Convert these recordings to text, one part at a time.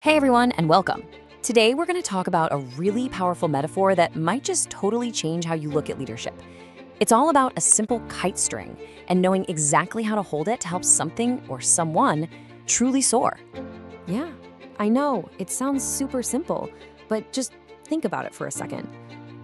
Hey everyone, and welcome. Today we're going to talk about a really powerful metaphor that might just totally change how you look at leadership. It's all about a simple kite string and knowing exactly how to hold it to help something or someone truly soar. Yeah, I know, it sounds super simple, but just think about it for a second.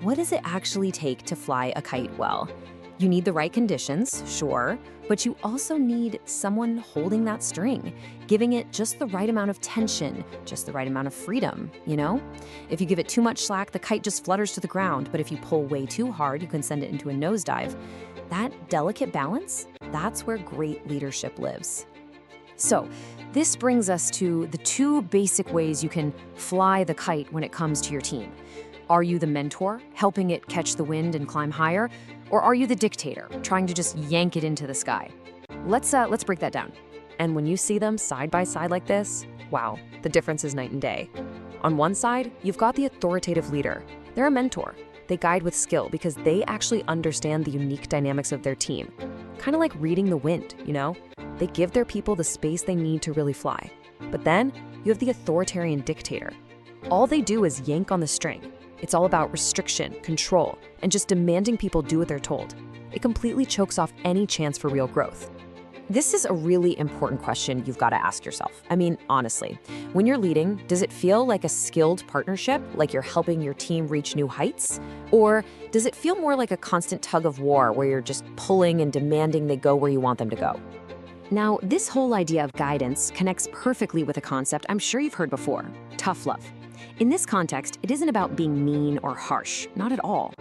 What does it actually take to fly a kite well? You need the right conditions, sure, but you also need someone holding that string, giving it just the right amount of tension, just the right amount of freedom, you know? If you give it too much slack, the kite just flutters to the ground, but if you pull way too hard, you can send it into a nosedive. That delicate balance, that's where great leadership lives. So, this brings us to the two basic ways you can fly the kite when it comes to your team. Are you the mentor, helping it catch the wind and climb higher? Or are you the dictator, trying to just yank it into the sky? Let's break that down. And when you see them side by side like this, wow, the difference is night and day. On one side, you've got the authoritative leader. They're a mentor. They guide with skill because they actually understand the unique dynamics of their team. Kind of like reading the wind, you know? They give their people the space they need to really fly. But then, you have the authoritarian dictator. All they do is yank on the string. It's all about restriction, control, and just demanding people do what they're told. It completely chokes off any chance for real growth. This is a really important question you've got to ask yourself. I mean, honestly, when you're leading, does it feel like a skilled partnership, like you're helping your team reach new heights? Or does it feel more like a constant tug of war where you're just pulling and demanding they go where you want them to go? Now, this whole idea of guidance connects perfectly with a concept I'm sure you've heard before: tough love. In this context, it isn't about being mean or harsh, not at all.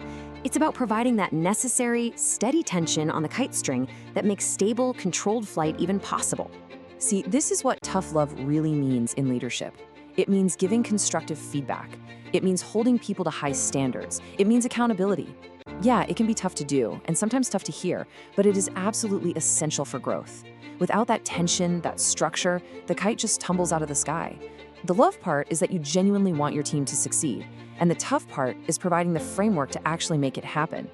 It's about providing that necessary, steady tension on the kite string that makes stable, controlled flight even possible. See, this is what tough love really means in leadership. It means giving constructive feedback. It means holding people to high standards. It means accountability. Yeah, it can be tough to do, and sometimes tough to hear, but it is absolutely essential for growth. Without that tension, that structure, the kite just tumbles out of the sky. The love part is that you genuinely want your team to succeed, and the tough part is providing the framework to actually make it happen.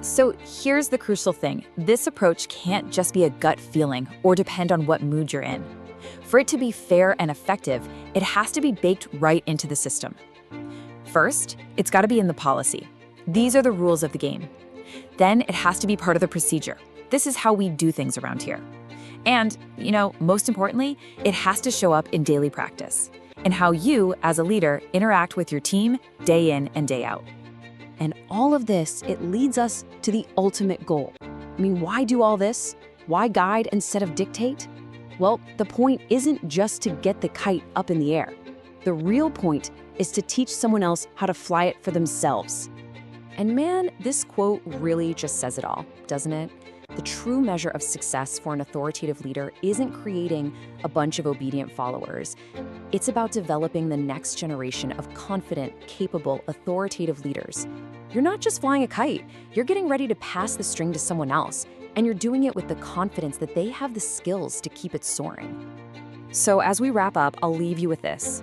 So here's the crucial thing. This approach can't just be a gut feeling or depend on what mood you're in. For it to be fair and effective, it has to be baked right into the system. First, it's got to be in the policy. These are the rules of the game. Then it has to be part of the procedure. This is how we do things around here. And, most importantly, it has to show up in daily practice, and how you, as a leader, interact with your team day in and day out. And all of this, it leads us to the ultimate goal. I mean, why do all this? Why guide instead of dictate? Well, the point isn't just to get the kite up in the air. The real point is to teach someone else how to fly it for themselves. And man, this quote really just says it all, doesn't it? The true measure of success for an authoritative leader isn't creating a bunch of obedient followers. It's about developing the next generation of confident, capable, authoritative leaders. You're not just flying a kite, you're getting ready to pass the string to someone else, and you're doing it with the confidence that they have the skills to keep it soaring. So as we wrap up, I'll leave you with this.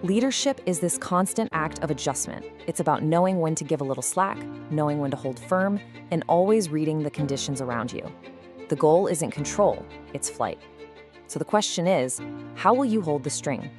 Leadership is this constant act of adjustment. It's about knowing when to give a little slack, knowing when to hold firm, and always reading the conditions around you. The goal isn't control, it's flight. So the question is, how will you hold the string?